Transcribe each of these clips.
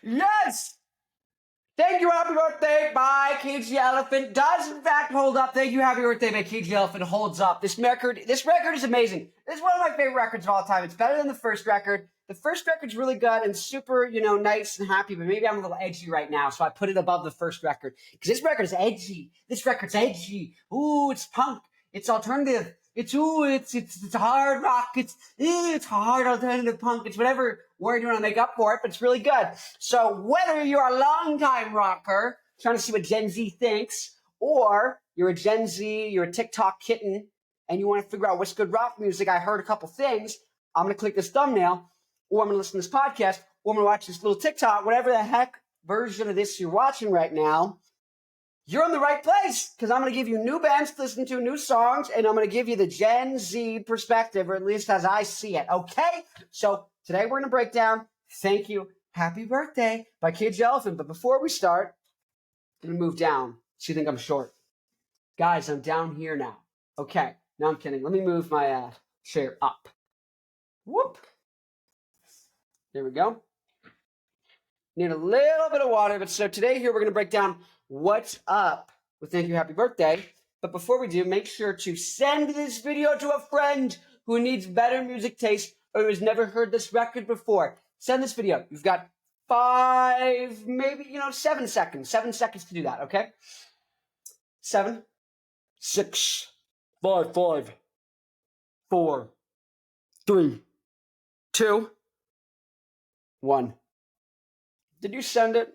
Yes! Thank You, Happy Birthday by KG Elephant does in fact hold up. Thank You, Happy Birthday by KG Elephant holds up. This record is amazing. This is one of my favorite records of all time. It's better than the first record. The first record's really good and super, nice and happy, but maybe I'm a little edgy right now, so I put it above the first record. Because this record is edgy. This record's edgy. Ooh, it's punk. It's alternative. It's hard rock. It's hard alternative punk. It's whatever word you want to make up for it, but it's really good. So whether you're a longtime rocker trying to see what Gen Z thinks, or you're a Gen Z, you're a TikTok kitten, and you want to figure out what's good rock music, I heard a couple things. I'm going to click this thumbnail, or I'm going to listen to this podcast, or I'm going to watch this little TikTok, whatever the heck version of this you're watching right now. You're in the right place, because I'm going to give you new bands to listen to, new songs, and I'm going to give you the Gen Z perspective, or at least as I see it, okay? So today we're going to break down Thank You, Happy Birthday by KG Elephant. But before we start, I'm going to move down so you think I'm short. Guys, I'm down here now. Okay, no, I'm kidding. Let me move my chair up. Whoop. There we go. Need a little bit of water, but so today here we're going to break down what's up with Thank You, Happy Birthday. But before we do, make sure to send this video to a friend who needs better music taste or who has never heard this record before. Send this video. You've got 5, maybe, 7 seconds. 7 seconds to do that, okay? 7, 6, 5, 4, 3, 2, 1. Did you send it?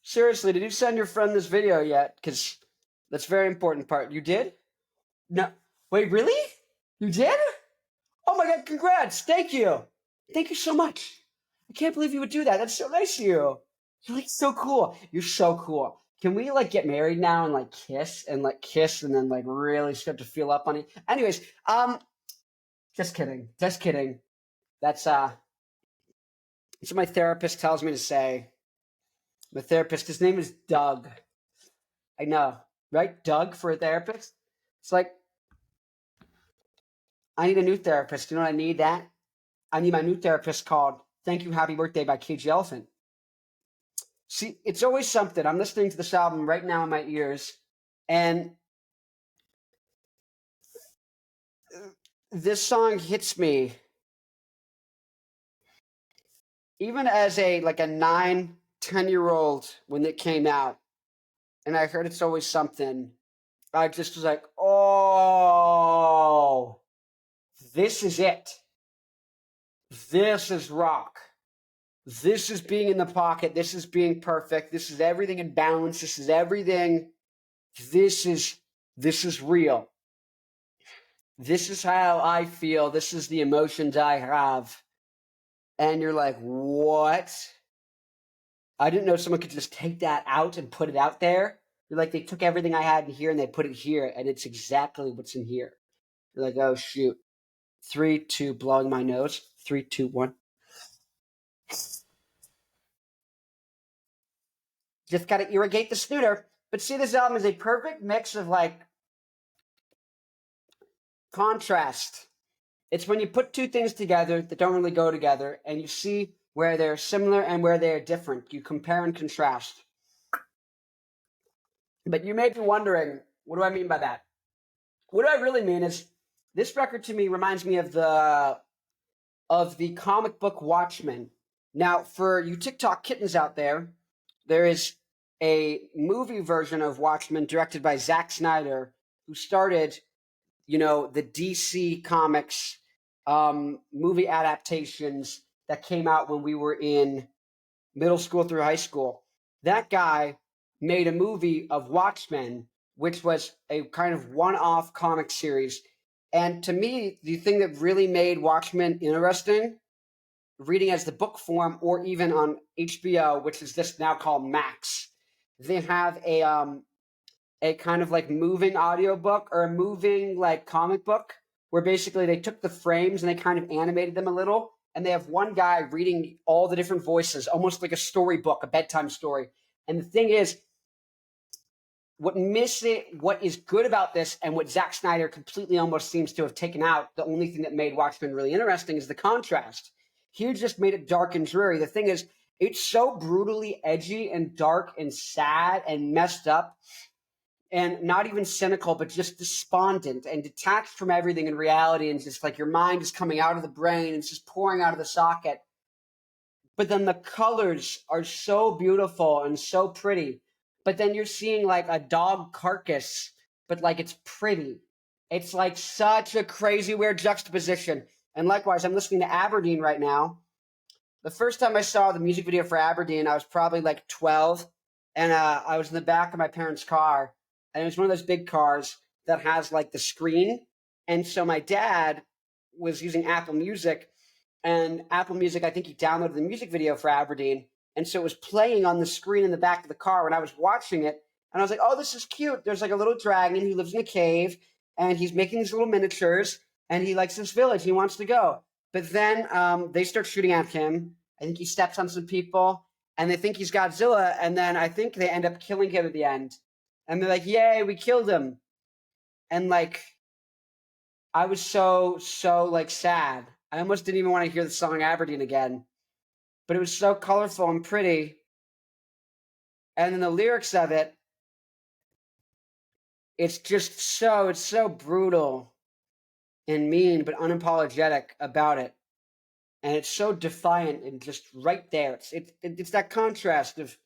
Seriously, did you send your friend this video yet? Because that's a very important part. You did? No. Wait, really? You did? Oh my God, congrats. Thank you. Thank you so much. I can't believe you would do that. That's so nice of you. You're so cool. You're so cool. Can we get married now and kiss and then really start to feel up on it? Anyways, just kidding. Just kidding. That's what my therapist tells me to say. My therapist, his name is Doug. I know, right? Doug for a therapist? It's I need a new therapist. You know what I need that? I need my new therapist called Thank You, Happy Birthday by KG Elephant. See, it's always something. I'm listening to this album right now in my ears, and this song hits me even as a 9, 10-year-old when it came out, and I heard It's Always Something. I just was like, oh, this is it. This is rock. This is being in the pocket. This is being perfect. This is everything in balance. This is everything. This is real. This is how I feel. This is the emotions I have. And you're like, what? I didn't know someone could just take that out and put it out there. You're like, they took everything I had in here and they put it here, and it's exactly what's in here. You're like, oh, shoot. 3, 2, blowing my nose. 3, 2, 1. Just got to irrigate the snooter. But see, this album is a perfect mix of contrast. It's when you put two things together that don't really go together, and you see where they're similar and where they're different. You compare and contrast. But you may be wondering, what do I mean by that? What I really mean is, this record to me reminds me of the comic book Watchmen. Now, for you TikTok kittens out there, there is a movie version of Watchmen directed by Zack Snyder, who started, the DC Comics movie adaptations that came out when we were in middle school through high school. That guy made a movie of Watchmen, which was a kind of one-off comic series. And to me, the thing that really made Watchmen interesting, reading as the book form or even on HBO, which is just now called Max, they have a kind of moving audiobook or a moving comic book where basically they took the frames and they kind of animated them a little, and they have one guy reading all the different voices, almost like a storybook, a bedtime story. And the thing is, what is good about this, and what Zack Snyder completely almost seems to have taken out, the only thing that made Watchmen really interesting is the contrast. He just made it dark and dreary. The thing is, It's so brutally edgy and dark and sad and messed up and not even cynical, but just despondent and detached from everything in reality, and just like your mind is coming out of the brain and it's just pouring out of the socket. But then the colors are so beautiful and so pretty. But then you're seeing like a dog carcass, but like it's pretty. It's like such a crazy, weird juxtaposition. And likewise, I'm listening to Aberdeen right now. The first time I saw the music video for Aberdeen, I was probably like 12, and I was in the back of my parents' car, and it was one of those big cars that has like the screen. And so my dad was using Apple Music, and Apple Music, I think he downloaded the music video for Aberdeen, and so it was playing on the screen in the back of the car when I was watching it, and I was like, oh, this is cute. There's like a little dragon who lives in a cave, and he's making these little miniatures, and he likes this village. He wants to go. But then they start shooting at him. I think he steps on some people, and they think he's Godzilla, and then I think they end up killing him at the end. And they're like, yay, we killed him. And like, I was so like sad. I almost didn't even want to hear the song Aberdeen again. But it was so colorful and pretty. And then the lyrics of it, it's so brutal and mean, but unapologetic about it. And it's so defiant and just right there. It's that contrast of,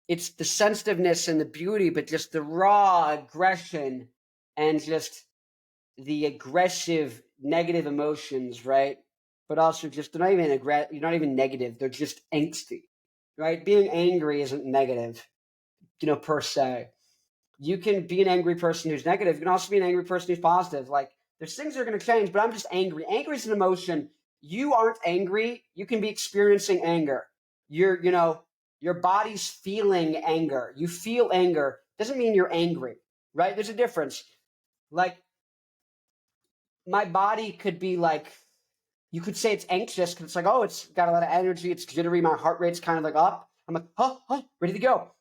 it's the sensitiveness and the beauty, but just the raw aggression and just the aggressive negative emotions, right? But also just they're not even you're not even negative. They're just angsty, right? Being angry isn't negative, per se. You can be an angry person who's negative. You can also be an angry person who's positive. Like, there's things that are going to change, but I'm just angry. Angry is an emotion. You aren't angry. You can be experiencing anger. Your body's feeling anger. You feel anger. Doesn't mean you're angry, right? There's a difference. Like, my body could be like, you could say it's anxious because it's like, oh, it's got a lot of energy. It's jittery. My heart rate's kind of like up. I'm like, ready to go.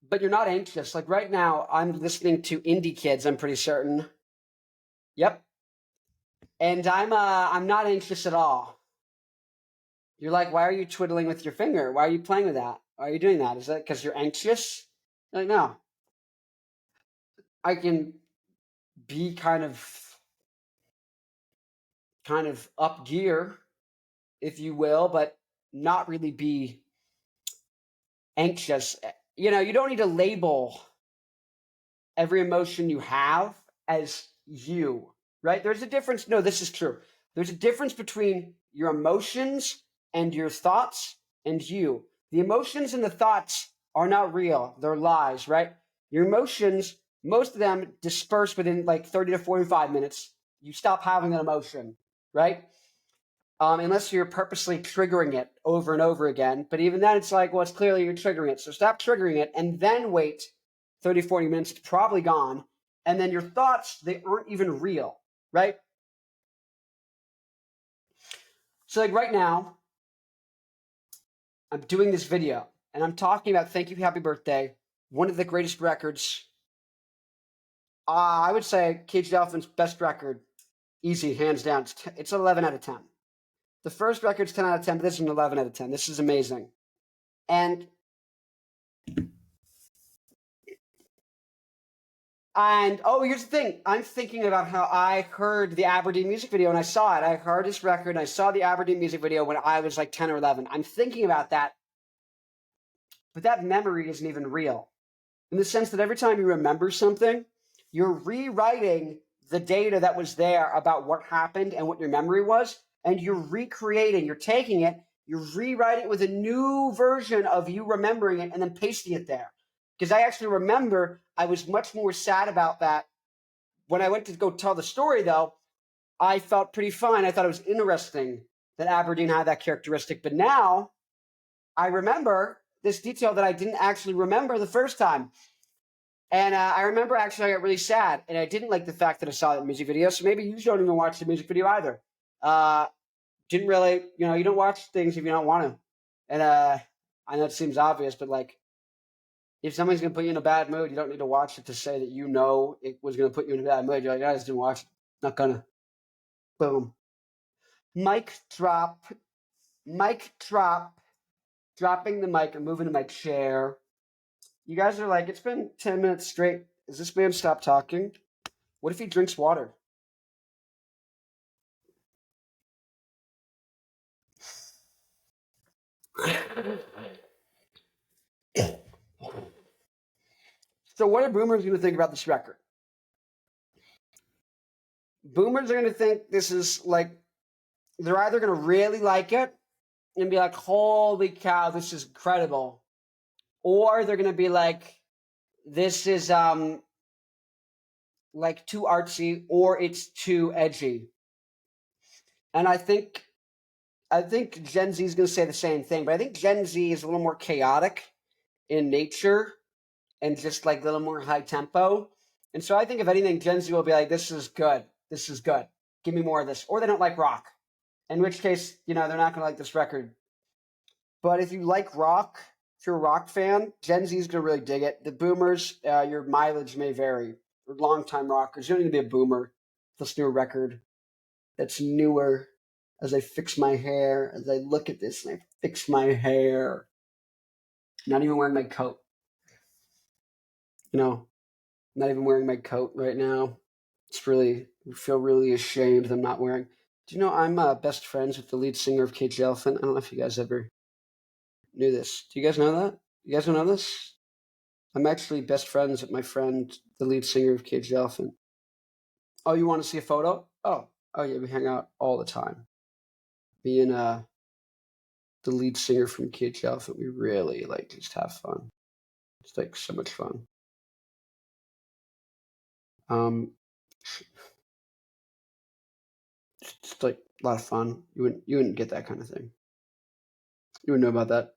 But you're not anxious. Like right now, I'm listening to Indie Kids, I'm pretty certain. Yep. And I'm not anxious at all. You're like, why are you twiddling with your finger? Why are you playing with that? Why are you doing that? Is that because you're anxious? Like, no. I can be kind of up gear, if you will, but not really be anxious. You don't need to label every emotion you have as you, right? There's a difference. No, this is true. There's a difference between your emotions and your thoughts and you. The emotions and the thoughts are not real. They're lies, right? Your emotions, most of them disperse within like 30 to 45 minutes. You stop having an emotion, right? Unless you're purposely triggering it over and over again. But even then, it's like, well, it's clearly you're triggering it. So stop triggering it and then wait 30, 40 minutes. It's probably gone. And then your thoughts, they aren't even real, right? So like right now, I'm doing this video and I'm talking about Thank You, Happy Birthday, one of the greatest records. I would say Cage Elephant's best record, easy, hands down. It's 11 out of 10. The first record's 10 out of 10, but this is an 11 out of 10. This is amazing. And here's the thing. I'm thinking about how I heard the Aberdeen music video and I saw it. I heard this record and I saw the Aberdeen music video when I was like 10 or 11. I'm thinking about that. But that memory isn't even real. In the sense that every time you remember something, you're rewriting the data that was there about what happened and what your memory was. And you're recreating, you're taking it, you're rewriting it with a new version of you remembering it and then pasting it there. Because I actually remember I was much more sad about that. When I went to go tell the story, though, I felt pretty fine. I thought it was interesting that Aberdeen had that characteristic. But now I remember this detail that I didn't actually remember the first time. And I remember actually I got really sad. And I didn't like the fact that I saw that music video. So maybe you don't even watch the music video either. Didn't really, you don't watch things if you don't want to. And I know it seems obvious, but like, if somebody's going to put you in a bad mood, you don't need to watch it to say that it was going to put you in a bad mood. You're like, I just didn't watch it. Not gonna. Boom. Mic drop. Mic drop. Dropping the mic and moving to my chair. You guys are like, it's been 10 minutes straight. Is this man stop talking? What if he drinks water? So what are boomers going to think about this record? Boomers are going to think this is like, they're either going to really like it and be like, holy cow, this is incredible. Or they're going to be like, this is like too artsy or it's too edgy. And I think Gen Z is going to say the same thing, but I think Gen Z is a little more chaotic in nature and just like a little more high tempo. And so I think if anything, Gen Z will be like, this is good. This is good. Give me more of this. Or they don't like rock, in which case, they're not going to like this record. But if you like rock, if you're a rock fan, Gen Z is going to really dig it. The boomers, your mileage may vary. Or longtime rockers, you don't need to be a boomer. Listen to a record that's newer. As I fix my hair, as I look at this and I fix my hair. Not even wearing my coat. Not even wearing my coat right now. I feel really ashamed that I'm not wearing. Do you know I'm best friends with the lead singer of Cage the Elephant? I don't know if you guys ever knew this. Do you guys know that? You guys don't know this? I'm actually best friends with my friend, the lead singer of Cage the Elephant. Oh, you want to see a photo? Oh yeah, we hang out all the time. Me and the lead singer from Cage the Elephant, we really just have fun. It's like so much fun. It's like a lot of fun. You wouldn't get that kind of thing. You wouldn't know about that.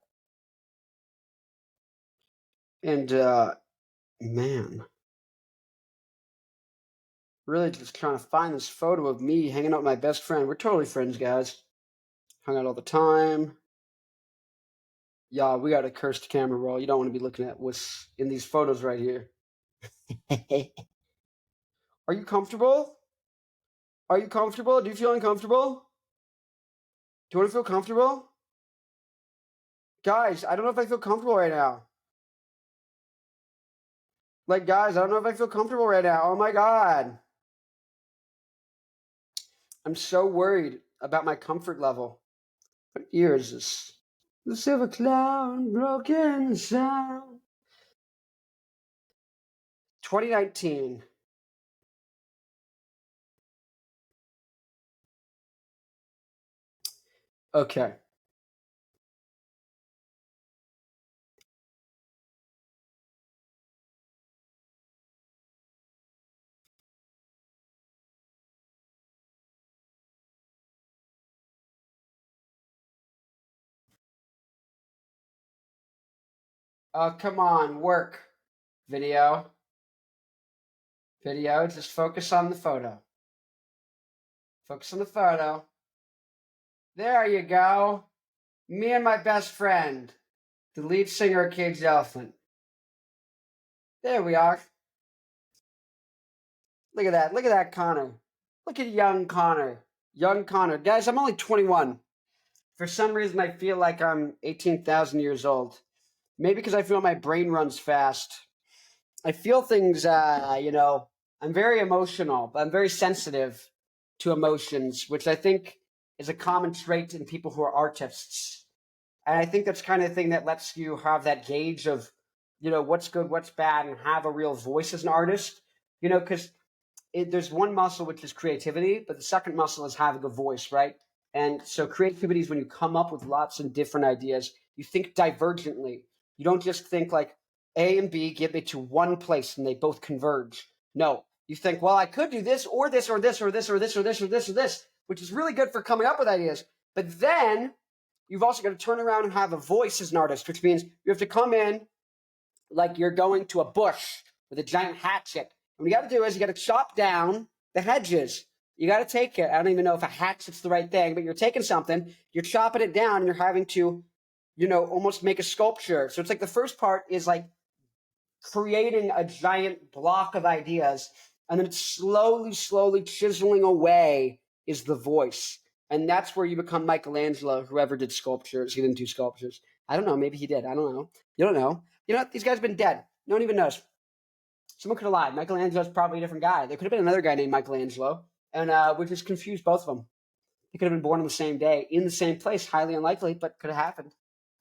And man, really just trying to find this photo of me hanging out with my best friend. We're totally friends, guys. Hung out all the time. Yeah, we got a cursed camera roll. You don't want to be looking at what's in these photos right here. Are you comfortable? Are you comfortable? Do you feel uncomfortable? Do you want to feel comfortable? Guys, I don't know if I feel comfortable right now. Guys, I don't know if I feel comfortable right now. Oh my God. I'm so worried about my comfort level. What year is this? The silver cloud broken sound. 2019. Okay. Come on, work. Video. Just focus on the photo. Focus on the photo. There you go. Me and my best friend, the lead singer of Cage the Elephant. There we are. Look at that. Look at that, Connor. Look at young Connor. Young Connor. Guys, I'm only 21. For some reason, I feel like I'm 18,000 years old. Maybe because I feel my brain runs fast. I feel things, I'm very emotional, but I'm very sensitive to emotions, which I think is a common trait in people who are artists. And I think that's kind of thing that lets you have that gauge of, what's good, what's bad, and have a real voice as an artist. Because there's one muscle, which is creativity, but the second muscle is having a voice, right? And so creativity is when you come up with lots of different ideas. You think divergently. You don't just think like A and B get me to one place and they both converge. No, you think, well, I could do this or this or this or this or this or this or this or this, which is really good for coming up with ideas. But then you've also got to turn around and have a voice as an artist, which means you have to come in like you're going to a bush with a giant hatchet. And what you got to do is you got to chop down the hedges. You got to take it. I don't even know if a hatchet's the right thing, but you're taking something, you're chopping it down, and you're having to, almost make a sculpture. So it's like the first part is like creating a giant block of ideas, and then it's slowly chiseling away is the voice. And that's where you become Michelangelo, whoever did sculptures. He didn't do sculptures. I don't know. Maybe he did. I don't know. You don't know. You know what? These guys have been dead. No one even knows. Someone could have lied. Michelangelo's probably a different guy. There could have been another guy named Michelangelo, and we just confused both of them. They could have been born on the same day, in the same place. Highly unlikely, but could have happened.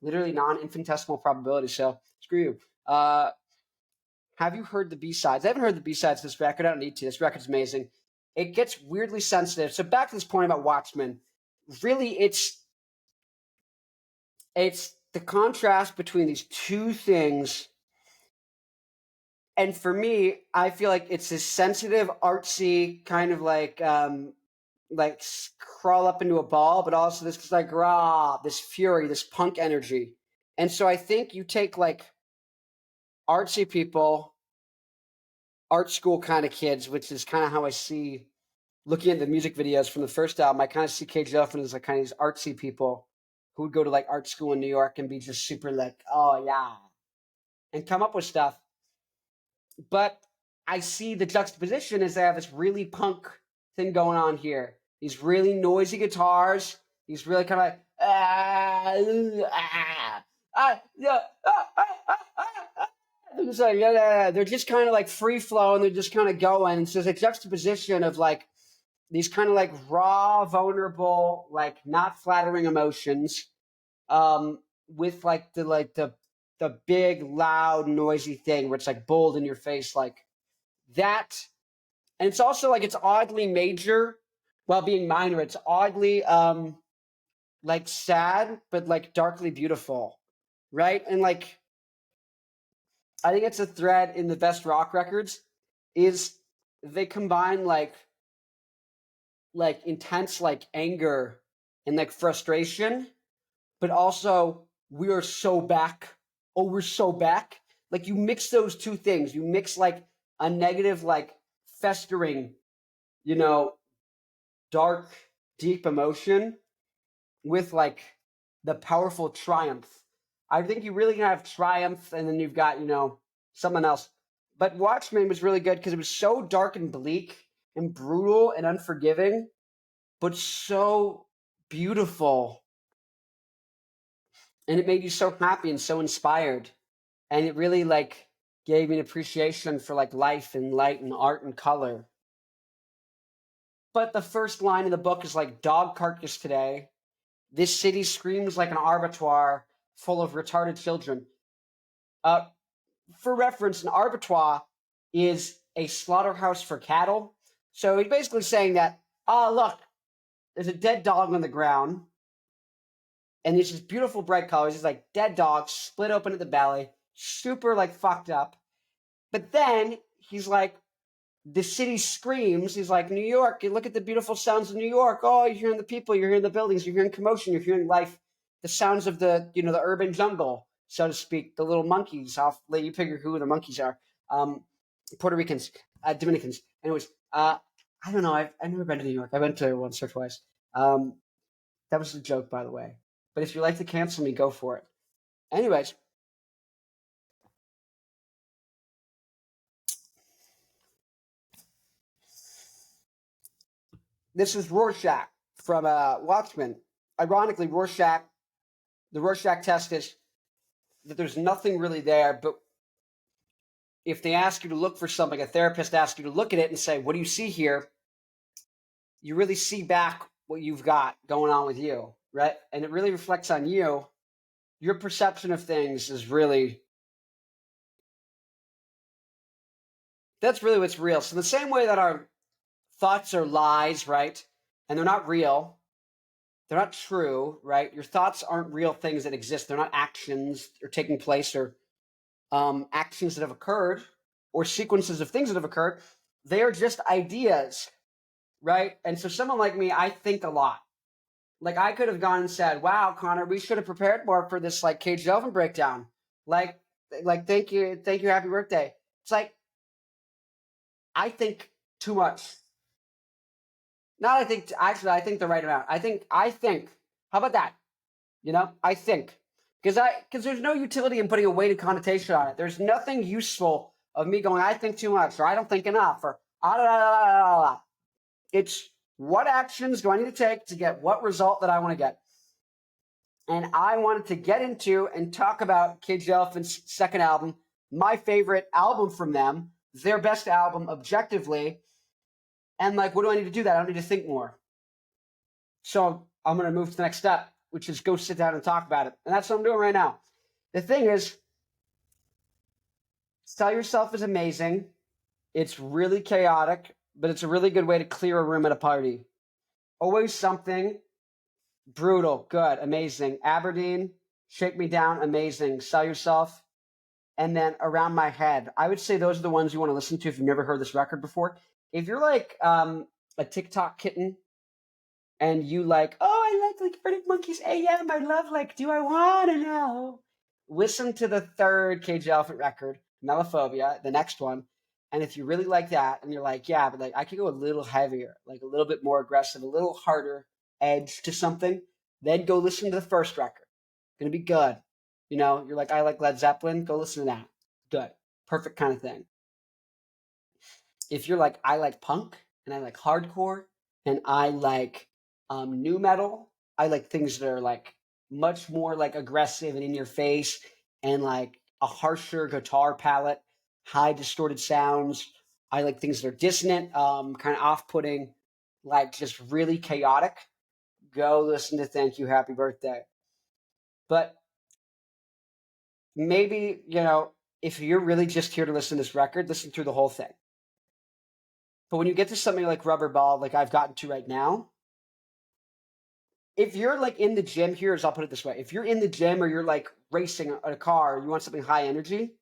Literally non-infinitesimal probability. So screw you. Have you heard the B-sides? I haven't heard the B-sides of this record. I don't need to. This record's amazing. It gets weirdly sensitive. So back to this point about Watchmen. Really, it's the contrast between these two things. And for me, I feel like it's this sensitive, artsy kind of like crawl up into a ball, but also this like this fury, this punk energy. And so I think you take like artsy people, art school kind of kids, which is kind of how I see looking at the music videos from the first album. I kind of see Cage Elephant as like kind of these artsy people who would go to like art school in New York and be just super like, oh yeah, and come up with stuff. But I see the juxtaposition is they have this really punk thing going on here. These really noisy guitars. These really kind of like, they're just kind of like free flow and they're just kind of going. And so there's a juxtaposition of like these kind of like raw, vulnerable, like not flattering emotions, with like the big, loud, noisy thing where it's like bold in your face, like that. And it's also like it's oddly major while being minor. It's oddly like sad, but like darkly beautiful, right? And like I think it's a thread in the best rock records is they combine like intense like anger and like frustration, but also we are so back. Oh, we're so back. Like you mix those two things. You mix like a negative, like festering, dark, deep emotion with like the powerful triumph. I think you really can have triumph and then you've got, someone else. But Watchmen was really good because it was so dark and bleak and brutal and unforgiving, but so beautiful. And it made you so happy and so inspired. And it really like gave me an appreciation for like life and light and art and color. But the first line of the book is like, dog carcass today. This city screams like an abattoir full of retarded children. For reference, an abattoir is a slaughterhouse for cattle. So he's basically saying that, look, there's a dead dog on the ground. And there's this beautiful bright colors. It's like dead dog, split open at the belly, super like fucked up. But then he's like, the city screams. He's like, New York, you look at the beautiful sounds of New York. Oh, you're hearing the people, you're hearing the buildings, you're hearing commotion, you're hearing life, the sounds of the, the urban jungle, so to speak, the little monkeys. I'll let you figure who the monkeys are. Puerto Ricans, Dominicans. Anyways, I don't know. I've never been to New York. I went to once or twice. That was a joke, by the way. But if you like to cancel me, go for it. Anyways. This is Rorschach from Watchmen. Ironically, the Rorschach test is that there's nothing really there, but if they ask you to look for something, a therapist asks you to look at it and say, what do you see here? You really see back what you've got going on with you, right? And it really reflects on you. Your perception of things is really, that's really what's real. So the same way that our thoughts are lies, right? And they're not real. They're not true, right? Your thoughts aren't real things that exist. They're not actions or taking place or actions that have occurred or sequences of things that have occurred. They are just ideas, right? And so someone like me, I think a lot. Like I could have gone and said, wow, Connor, we should have prepared more for this like Cage Elephant breakdown. Like thank you, happy birthday. It's like, I think too much. Not I think, actually, I think the right amount. I think, how about that? I think. Because there's no utility in putting a weighted connotation on it. There's nothing useful of me going, I think too much, or I don't think enough, or it's What actions do I need to take to get what result that I want to get? And I wanted to get into and talk about Cage the Elephant's second album, my favorite album from them, their best album objectively. And like, what do I need to do that? I don't need to think more. So I'm going to move to the next step, which is go sit down and talk about it. And that's what I'm doing right now. The thing is, Sell Yourself is amazing. It's really chaotic, but it's a really good way to clear a room at a party. Always Something, brutal, good, amazing. Aberdeen, Shake Me Down, amazing. Sell Yourself, and then Around My Head. I would say those are the ones you want to listen to if you've never heard this record before. If you're like a TikTok kitten and you like, oh, I like Arctic Monkeys AM, I love like Do I Wanna Know, listen to the third Cage the Elephant record, Melophobia, the next one. And if you really like that and you're like, yeah, but like I could go a little heavier, like a little bit more aggressive, a little harder edge to something, then go listen to the first record. Gonna be good. You know, you're like, I like Led Zeppelin, go listen to that. Good. Perfect kind of thing. If you're like, I like punk and I like hardcore and I like new metal, I like things that are like much more like aggressive and in your face and like a harsher guitar palette, high distorted sounds. I like things that are dissonant, kind of off-putting, like just really chaotic. Go listen to Thank You, Happy Birthday. But maybe, you know, if you're really just here to listen to this record, listen through the whole thing. But when you get to something like Rubber Ball, like I've gotten to right now, if you're like in the gym, I'll put it this way. If you're in the gym or you're like racing a car, you want something high energy,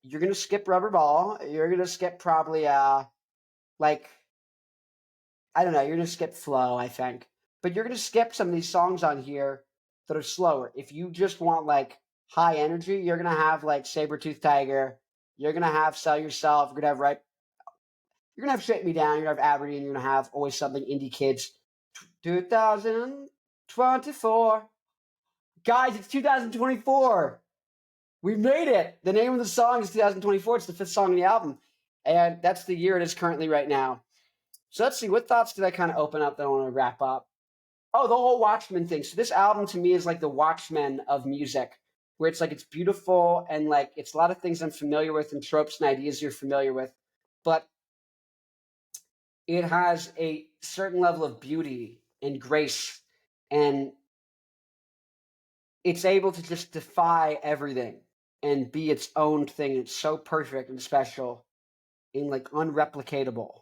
you're going to skip Rubber Ball. You're going to skip probably, like, I don't know, you're going to skip Flow, I think. But you're going to skip some of these songs on here that are slower. If you just want like high energy, you're going to have like Sabertooth Tiger. You're going to have Sell Yourself. You're going to have You're going to have Shake Me Down. You're going to have Aberdeen. You're going to have Always Something, Indie Kids. 2024. Guys, it's 2024. We made it. The name of the song is 2024. It's the fifth song on the album. And that's the year it is currently right now. So let's see. What thoughts did I kind of open up that I want to wrap up? Oh, the whole Watchmen thing. So this album to me is like the Watchmen of music, where it's like it's beautiful and like it's a lot of things I'm familiar with and tropes and ideas you're familiar with. But it has a certain level of beauty and grace, and it's able to just defy everything and be its own thing. It's so perfect and special and like unreplicatable.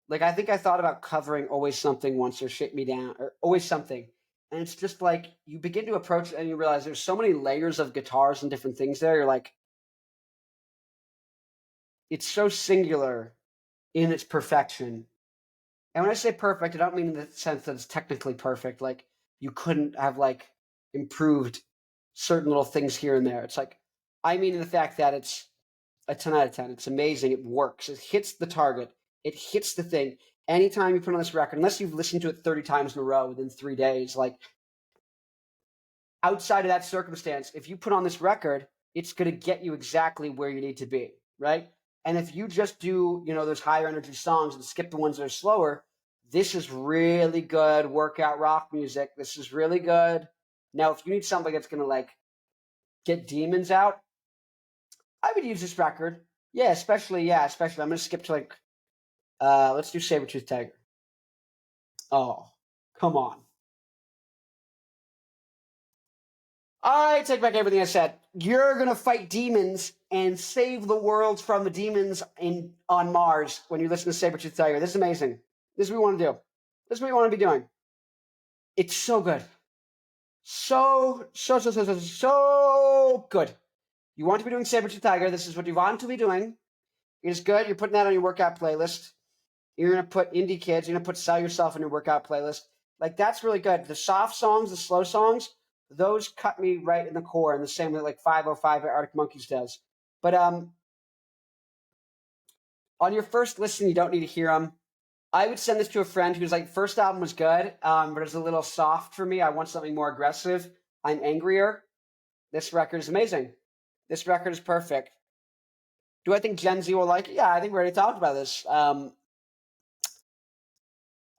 Like I think I thought about covering Always Something once or Shake Me Down or Always Something. And it's just like you begin to approach it and you realize there's so many layers of guitars and different things there. You're like, it's so singular in its perfection. And when I say perfect, I don't mean in the sense that it's technically perfect. Like you couldn't have like improved certain little things here and there. It's like, I mean in the fact that it's a 10 out of 10. It's amazing. It works. It hits the target. It hits the thing. Anytime you put on this record, unless you've listened to it 30 times in a row within 3 days, like outside of that circumstance, if you put on this record, it's going to get you exactly where you need to be, right? And if you just do, you know, those higher energy songs and skip the ones that are slower, this is really good workout rock music. This is really good. Now, if you need something that's going to like get demons out, I would use this record. Yeah, especially. I'm going to skip to like, let's do Sabertooth Tiger. Oh, come on. I take back everything I said. You're going to fight demons and save the world from the demons on Mars when you listen to Sabertooth Tiger. This is amazing. This is what we want to do. This is what we want to be doing. It's so good. So good. You want to be doing Sabertooth Tiger. This is what you want to be doing. It's good. You're putting that on your workout playlist. You're going to put Indie Kids. You're going to put Sell Yourself on your workout playlist. Like, that's really good. The soft songs, the slow songs, those cut me right in the core in the same way like 505 by Arctic Monkeys does. But on your first listen, you don't need to hear them. I would send this to a friend who's like, first album was good, but it's a little soft for me. I want something more aggressive. I'm angrier. This record is amazing. This record is perfect. Do I think Gen Z will like it? Yeah, I think we already talked about this.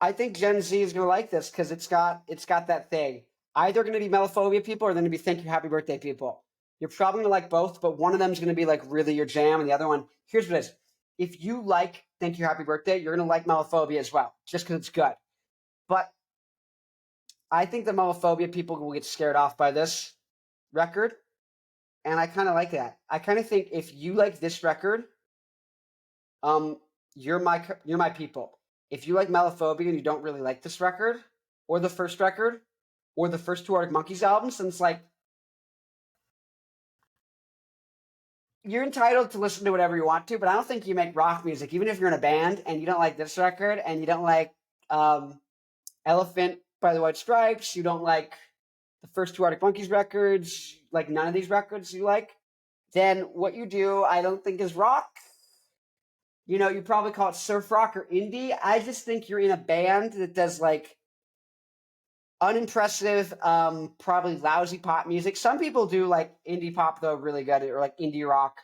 I think Gen Z is gonna like this because it's got that thing. Either gonna be Melophobia people or they're gonna be Thank You Happy Birthday people. You're probably gonna like both, but one of them is gonna be like really your jam, and the other one. Here's what it is: if you like Thank You Happy Birthday, you're gonna like Melophobia as well, just because it's good. But I think the Melophobia people will get scared off by this record, and I kind of like that. I kind of think if you like this record, um, you're my people. If you like Melophobia and you don't really like this record, or the first record, or the first two Arctic Monkeys albums, then it's like you're entitled to listen to whatever you want to. But I don't think you make rock music, even if you're in a band and you don't like this record and you don't like Elephant by the White Stripes, you don't like the first two Arctic Monkeys records, like none of these records you like, then what you do, I don't think is rock. You probably call it surf rock or indie. I just think you're in a band that does like unimpressive, probably lousy pop music. Some people do like indie pop though, really good, or like indie rock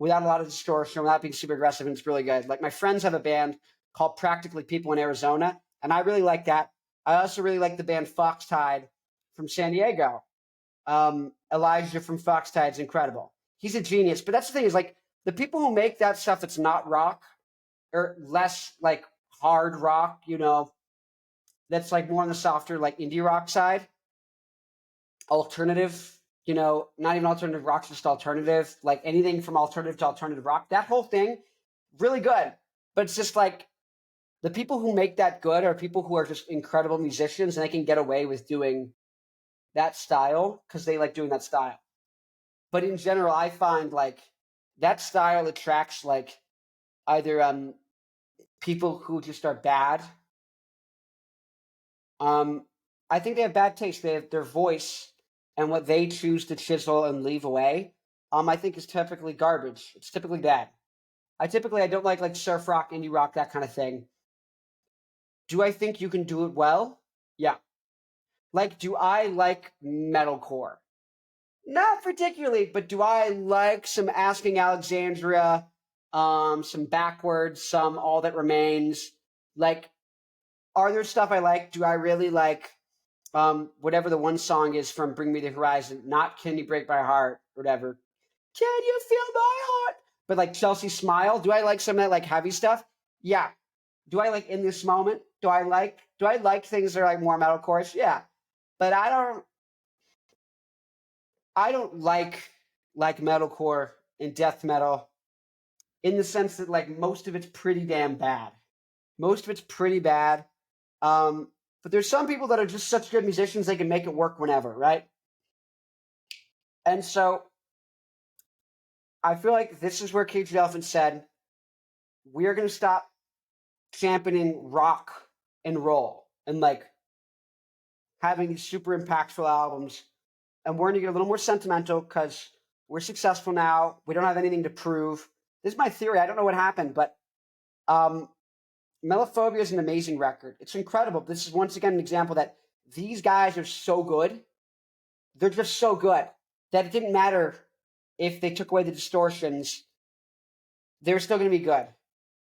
without a lot of distortion, without being super aggressive, and it's really good. Like my friends have a band called Practically People in Arizona, and I really like that. I also really like the band Foxtide from San Diego. Elijah from Foxtide's incredible. He's a genius. But that's the thing is like the people who make that stuff that's not rock or less like hard rock, that's like more on the softer like indie rock side, alternative, not even alternative rock, just alternative, like anything from alternative to alternative rock. That whole thing, really good. But it's just like the people who make that good are people who are just incredible musicians and they can get away with doing that style because they like doing that style. But in general, I find like that style attracts like either people who just are bad. I think they have bad taste. They have their voice and what they choose to chisel and leave away. I think is typically garbage. It's typically bad. I don't like surf rock, indie rock, that kind of thing. Do I think you can do it well? Yeah. Like, do I like metalcore? Not particularly, but do I like some Asking Alexandria, some Backwards, some All That Remains? Like, are there stuff I like? Do I really like whatever the one song is from Bring Me the Horizon? Not Can You Break My Heart, or whatever. Can you feel my heart? But like Chelsea Smile, do I like some of that like heavy stuff? Yeah. Do I like In This Moment? Do I like things that are like more metalcore? Yeah. But I don't like metalcore and death metal in the sense that like most of it's pretty damn bad. Most of it's pretty bad. But there's some people that are just such good musicians they can make it work whenever, right? And so I feel like this is where Cage the Elephant said, we're gonna stop championing rock and roll and like having these super impactful albums, and we're gonna get a little more sentimental because we're successful now. We don't have anything to prove. This is my theory. I don't know what happened, but um, Melophobia is an amazing record. It's incredible. This is once again an example that these guys are so good. They're just so good that it didn't matter if they took away the distortions. They were still going to be good.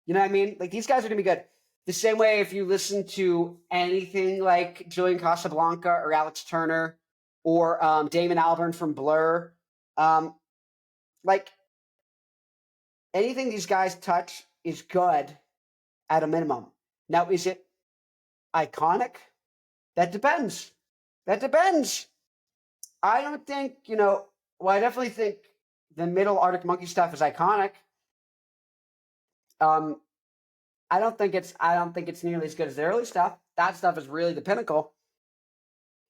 You know what I mean? Like these guys are going to be good. The same way if you listen to anything like Julian Casablanca or Alex Turner or Damon Albarn from Blur, like anything these guys touch is good at a minimum. Now, is it iconic? That depends. That depends. I don't think, well, I definitely think the middle Arctic Monkey stuff is iconic. Um, I don't think it's nearly as good as the early stuff. That stuff is really the pinnacle.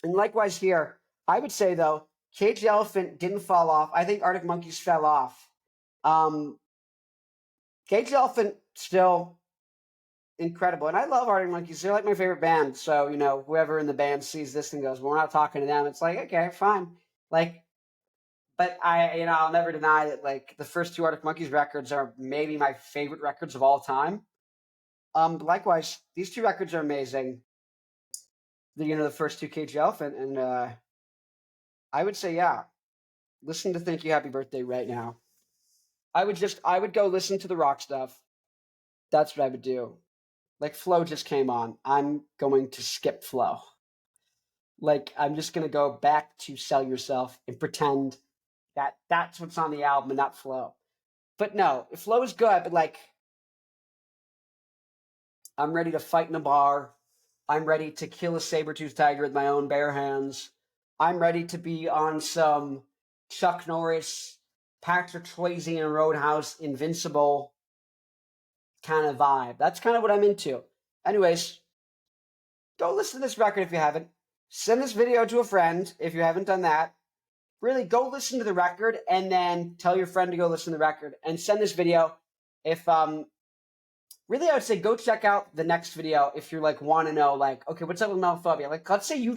And likewise here, I would say though, Cage the Elephant didn't fall off. I think Arctic Monkeys fell off. Cage the Elephant still incredible, and I love Arctic Monkeys. They're like my favorite band. So whoever in the band sees this and goes, "Well, we're not talking to them," it's like, okay, fine. Like, but I'll never deny that like the first two Arctic Monkeys records are maybe my favorite records of all time. Likewise, these two records are amazing. The first two Cage the Elephant, and I would say, yeah, listen to Thank You Happy Birthday right now. I would go listen to the rock stuff. That's what I would do. Like Flow just came on. I'm going to skip Flow. Like I'm just gonna go back to Sell Yourself and pretend that that's what's on the album and not Flow. But no, Flow is good, but like I'm ready to fight in a bar. I'm ready to kill a saber-toothed tiger with my own bare hands. I'm ready to be on some Chuck Norris, Patrick Swayze in Roadhouse, Invincible kind of vibe. That's kind of what I'm into. Anyways, go listen to this record if you haven't. Send this video to a friend if you haven't done that. Really, go listen to the record and then tell your friend to go listen to the record and send this video if really, I would say go check out the next video if you like want to know, like, okay, what's up with Melophobia? Like, let's say you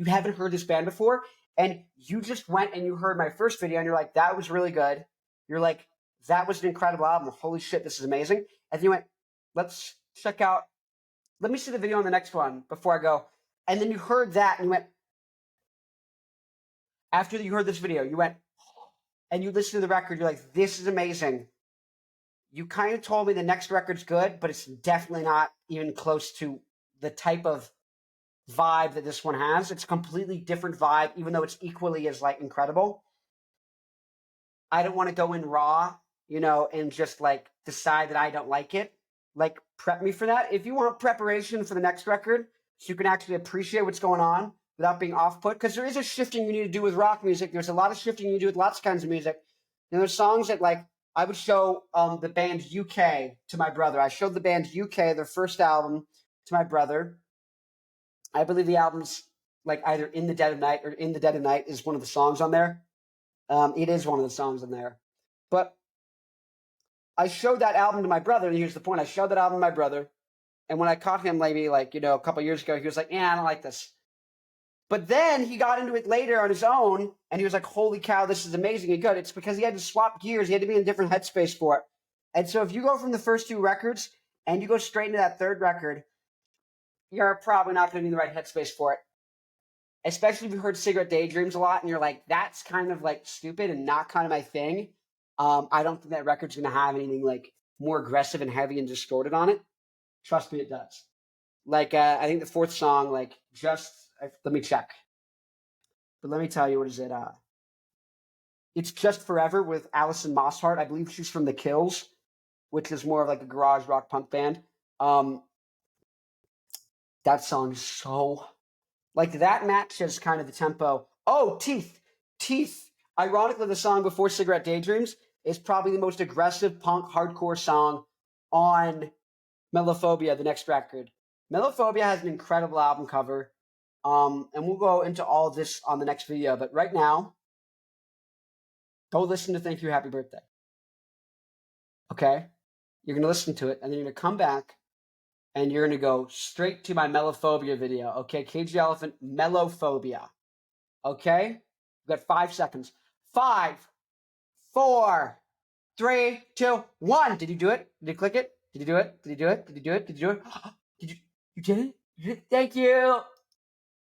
haven't heard this band before, and you just went and you heard my first video, and you're like, that was really good. You're like, that was an incredible album. Holy shit, this is amazing. And you went, let's check out. Let me see the video on the next one before I go. And then you heard that, and you went. After you heard this video, you went, and you listened to the record. You're like, this is amazing. You kind of told me the next record's good, but it's definitely not even close to the type of vibe that this one has. It's a completely different vibe, even though it's equally as like incredible. I don't want to go in raw, and just like decide that I don't like it. Like prep me for that. If you want preparation for the next record, so you can actually appreciate what's going on without being off-put, because there is a shifting you need to do with rock music. There's a lot of shifting you need to do with lots of kinds of music. And there's songs that like I would show the band UK to my brother. I showed the band UK, their first album, to my brother. I believe the album's like either In the Dead of Night or In the Dead of Night is one of the songs on there. It is one of the songs on there. But I showed that album to my brother, and here's the point. I showed that album to my brother, and when I caught him maybe like, a couple years ago, he was like, I don't like this. But then he got into it later on his own, and he was like, holy cow, this is amazing and good. It's because he had to swap gears. He had to be in a different headspace for it. And so if you go from the first two records and you go straight into that third record, you're probably not going to be in the right headspace for it. Especially if you heard Cigarette Daydreams a lot and you're like, that's kind of like stupid and not kind of my thing. I don't think that record's going to have anything like more aggressive and heavy and distorted on it. Trust me, it does. Like, I think the fourth song, like, let me check. But let me tell you, what is it? It's Just Forever with Alison Mosshart. I believe she's from The Kills, which is more of like a garage rock punk band. That song is so... Like, that matches kind of the tempo. Oh, Teeth. Teeth. Ironically, the song before Cigarette Daydreams is probably the most aggressive punk hardcore song on Melophobia, the next record. Melophobia has an incredible album cover. And we'll go into all of this on the next video. But right now, go listen to Thank You, Happy Birthday. Okay? You're going to listen to it, and then you're going to come back, and you're going to go straight to my Melophobia video. Okay? Cage the Elephant, Melophobia. Okay? We've got 5 seconds. 5, 4, 3, 2, 1. Did you do it? Did you click it? Did you do it? Did you do it? Did you do it? Did you do it? Did you? You did it? You did it? Thank you.